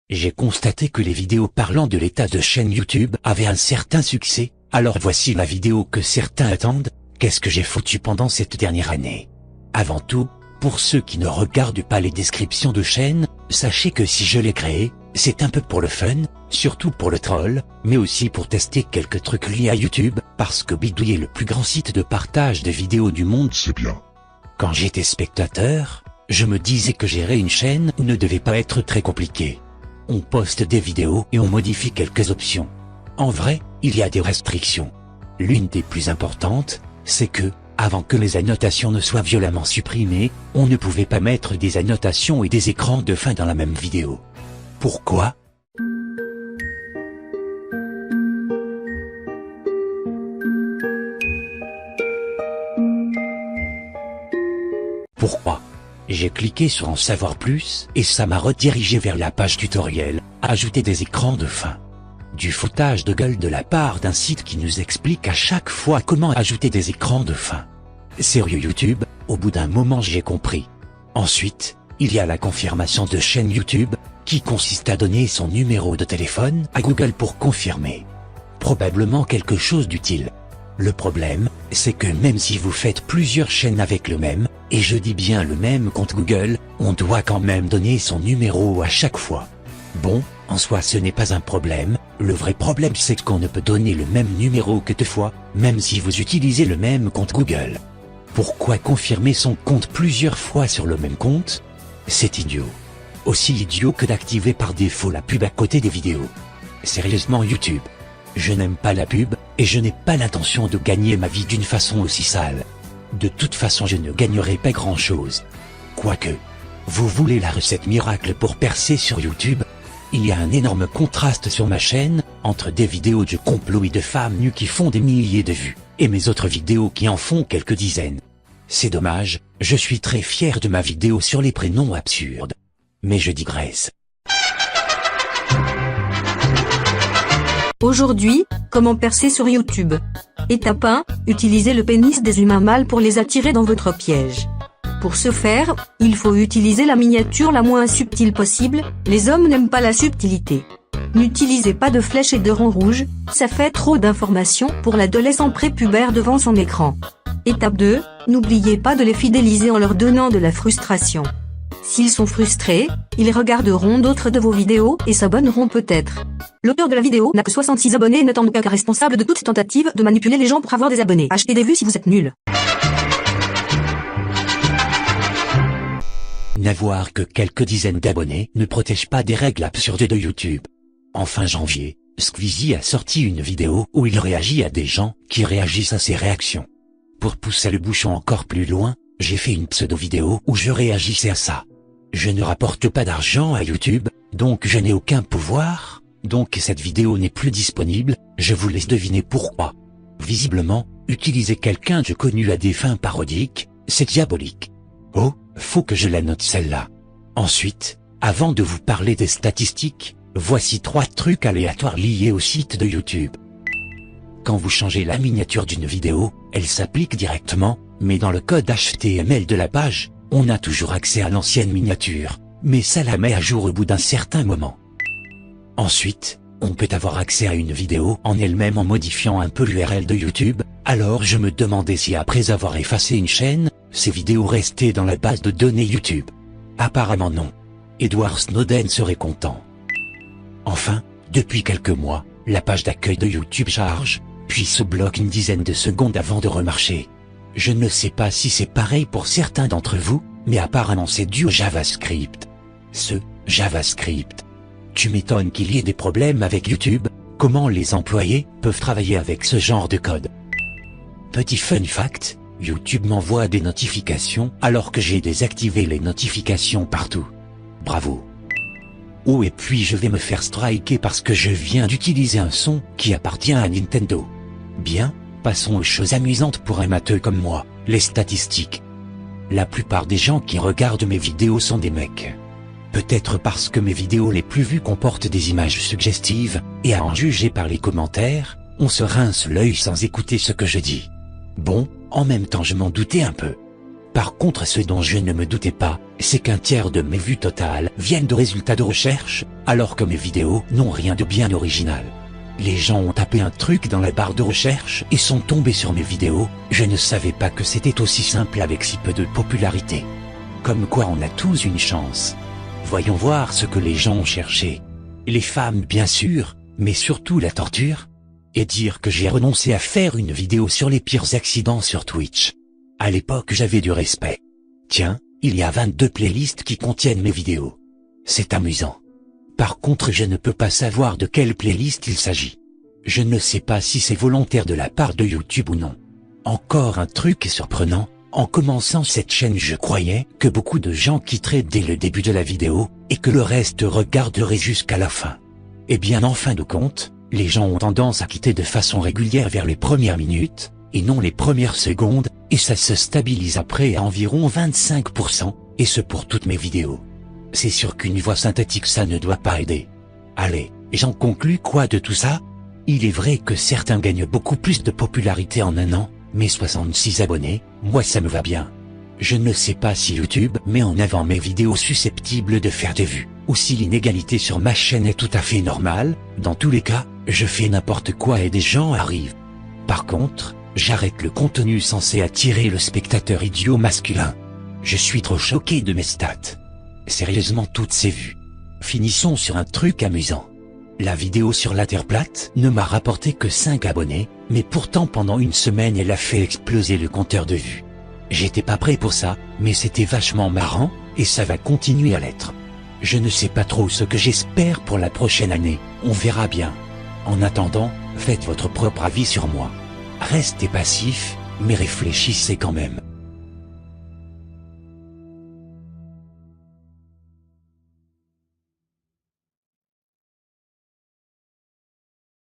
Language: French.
J'ai constaté que les vidéos parlant de l'état de chaîne YouTube avaient un certain succès, alors voici la vidéo que certains attendent. Qu'est-ce que j'ai foutu pendant cette dernière année? Avant tout, pour ceux qui ne regardent pas les descriptions de chaîne, sachez que si je l'ai créé, c'est un peu pour le fun, surtout pour le troll, mais aussi pour tester quelques trucs liés à YouTube, parce que Bidouille est le plus grand site de partage de vidéos du monde, c'est bien. Quand j'étais spectateur, je me disais que gérer une chaîne ne devait pas être très compliqué. On poste des vidéos et on modifie quelques options. En vrai, il y a des restrictions. L'une des plus importantes, c'est que, avant que les annotations ne soient violemment supprimées, on ne pouvait pas mettre des annotations et des écrans de fin dans la même vidéo. Pourquoi? Pourquoi? J'ai cliqué sur en savoir plus et ça m'a redirigé vers la page tutoriel, ajouter des écrans de fin. Du foutage de gueule de la part d'un site qui nous explique à chaque fois comment ajouter des écrans de fin. Sérieux YouTube, au bout d'un moment j'ai compris. Ensuite, il y a la confirmation de chaîne YouTube, qui consiste à donner son numéro de téléphone à Google pour confirmer. Probablement quelque chose d'utile. Le problème, c'est que même si vous faites plusieurs chaînes avec le même, et je dis bien le même compte Google, on doit quand même donner son numéro à chaque fois. Bon, en soi ce n'est pas un problème, le vrai problème c'est qu'on ne peut donner le même numéro que deux fois, même si vous utilisez le même compte Google. Pourquoi confirmer son compte plusieurs fois sur le même compte? C'est idiot. Aussi idiot que d'activer par défaut la pub à côté des vidéos. Sérieusement YouTube. Je n'aime pas la pub, et je n'ai pas l'intention de gagner ma vie d'une façon aussi sale. De toute façon je ne gagnerai pas grand chose. Quoique. Vous voulez la recette miracle pour percer sur YouTube? Il y a un énorme contraste sur ma chaîne, entre des vidéos de complot et de femmes nues qui font des milliers de vues, et mes autres vidéos qui en font quelques dizaines. C'est dommage, je suis très fier de ma vidéo sur les prénoms absurdes. Mais je digresse. Aujourd'hui, comment percer sur YouTube? Étape 1, utilisez le pénis des humains mâles pour les attirer dans votre piège. Pour ce faire, il faut utiliser la miniature la moins subtile possible, les hommes n'aiment pas la subtilité. N'utilisez pas de flèches et de ronds rouges, ça fait trop d'informations pour l'adolescent prépubère devant son écran. Étape 2, n'oubliez pas de les fidéliser en leur donnant de la frustration. S'ils sont frustrés, ils regarderont d'autres de vos vidéos et s'abonneront peut-être. L'auteur de la vidéo n'a que 66 abonnés et n'est en aucun cas responsable de toute tentative de manipuler les gens pour avoir des abonnés. Achetez des vues si vous êtes nul. N'avoir que quelques dizaines d'abonnés ne protège pas des règles absurdes de YouTube. En fin janvier, Squeezie a sorti une vidéo où il réagit à des gens qui réagissent à ses réactions. Pour pousser le bouchon encore plus loin, j'ai fait une pseudo-vidéo où je réagissais à ça. Je ne rapporte pas d'argent à YouTube, donc je n'ai aucun pouvoir, donc cette vidéo n'est plus disponible, je vous laisse deviner pourquoi. Visiblement, utiliser quelqu'un de connu à des fins parodiques, c'est diabolique. Oh, faut que je la note celle-là. Ensuite, avant de vous parler des statistiques, voici 3 trucs aléatoires liés au site de YouTube. Quand vous changez la miniature d'une vidéo, elle s'applique directement, mais dans le code HTML de la page, on a toujours accès à l'ancienne miniature, mais ça la met à jour au bout d'un certain moment. Ensuite, on peut avoir accès à une vidéo en elle-même en modifiant un peu l'URL de YouTube, alors je me demandais si après avoir effacé une chaîne, ces vidéos restaient dans la base de données YouTube. Apparemment non. Edward Snowden serait content. Enfin, depuis quelques mois, la page d'accueil de YouTube charge, puis se bloque une dizaine de secondes avant de remarcher. Je ne sais pas si c'est pareil pour certains d'entre vous, mais apparemment c'est dû au JavaScript. Ce JavaScript. Tu m'étonnes qu'il y ait des problèmes avec YouTube, comment les employés peuvent travailler avec ce genre de code. Petit fun fact, YouTube m'envoie des notifications alors que j'ai désactivé les notifications partout. Bravo. Oh et puis je vais me faire striker parce que je viens d'utiliser un son qui appartient à Nintendo. Bien, passons aux choses amusantes pour un matheux comme moi, les statistiques. La plupart des gens qui regardent mes vidéos sont des mecs. Peut-être parce que mes vidéos les plus vues comportent des images suggestives, et à en juger par les commentaires, on se rince l'œil sans écouter ce que je dis. Bon, en même temps je m'en doutais un peu. Par contre, ce dont je ne me doutais pas, c'est qu'un tiers de mes vues totales viennent de résultats de recherche, alors que mes vidéos n'ont rien de bien original. Les gens ont tapé un truc dans la barre de recherche et sont tombés sur mes vidéos. Je ne savais pas que c'était aussi simple avec si peu de popularité. Comme quoi on a tous une chance. Voyons voir ce que les gens ont cherché. Les femmes bien sûr, mais surtout la torture. Et dire que j'ai renoncé à faire une vidéo sur les pires accidents sur Twitch. À l'époque j'avais du respect. Tiens, il y a 22 playlists qui contiennent mes vidéos. C'est amusant. Par contre je ne peux pas savoir de quelle playlist il s'agit. Je ne sais pas si c'est volontaire de la part de YouTube ou non. Encore un truc surprenant, en commençant cette chaîne je croyais que beaucoup de gens quitteraient dès le début de la vidéo, et que le reste regarderait jusqu'à la fin. Eh bien en fin de compte, les gens ont tendance à quitter de façon régulière vers les premières minutes, et non les premières secondes, et ça se stabilise après à environ 25%, et ce pour toutes mes vidéos. C'est sûr qu'une voix synthétique ça ne doit pas aider. Allez, j'en conclus quoi de tout ça? Il est vrai que certains gagnent beaucoup plus de popularité en un an, mais 66 abonnés, moi ça me va bien. Je ne sais pas si YouTube met en avant mes vidéos susceptibles de faire des vues, ou si l'inégalité sur ma chaîne est tout à fait normale. Dans tous les cas, je fais n'importe quoi et des gens arrivent. Par contre, j'arrête le contenu censé attirer le spectateur idiot masculin. Je suis trop choqué de mes stats. Sérieusement toutes ces vues. Finissons sur un truc amusant. La vidéo sur la Terre plate ne m'a rapporté que 5 abonnés, mais pourtant pendant une semaine elle a fait exploser le compteur de vues. J'étais pas prêt pour ça, mais c'était vachement marrant, et ça va continuer à l'être. Je ne sais pas trop ce que j'espère pour la prochaine année, on verra bien. En attendant, faites votre propre avis sur moi. Restez passif, mais réfléchissez quand même.